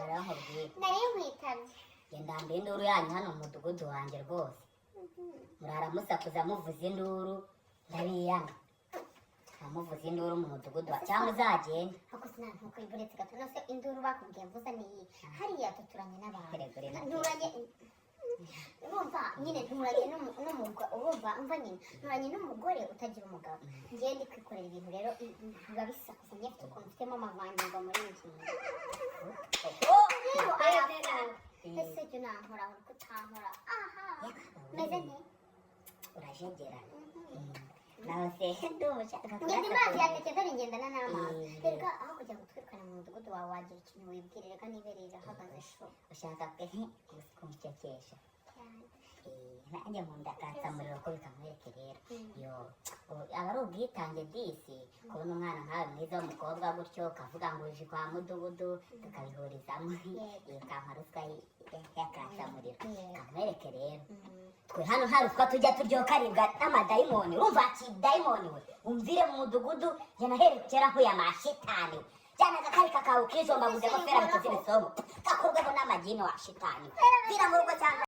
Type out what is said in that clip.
barankubwiye nari nkwitabye genda mbe induru yanyu hano mu mudugudu wanjye rwose murara musakuza muvuza induru ndabiyanga amuvuza induru mu mudugudu cyangwa uzagenda ako sinantuka iburetse gato nose induru bakubwiye mvuza niyi hariya tuturanye n'abantu nturanye urumva nyine nturanye n'umugore urumva umva nyine nturanye n'umugore utagira umugabo ngiye ndi kwikorera ibintu rero biba bisakuza njye mfite ukuntu mfitemo amavangingo muri iki rero arapfa ese jya unankoraho kutankora aha meze nte urajegerana nawe se ndumushaka ngende mazi yateke dore ngendana n'amazi reka aho kujya gutwirukana mu mudugudu wawe wagira ikintu wibwire reka nibereye ahagaze sho ushaka pe kumukekesha nanjye nkunda kansamuriro ko bikamwereke rero yo aba ari ubwitange disi kubona umwana nkawe mwiza w'umukobwa gutyo ukavuga ngo uje kwa mudugudu tukabihurizamo kampa ruswa y'akansamuriro kamwereke rero twe hano hari utwo tujya turyoha karibwa n'amadayimoni urumva kidayimoni we umvire mu mudugudu yanaherekera aho ya mashitani we jana agakari kakawe kijombaguze ko fera bituzi ibisomo gakorweho n'amagini wa shitani vira mu rugo cyangwa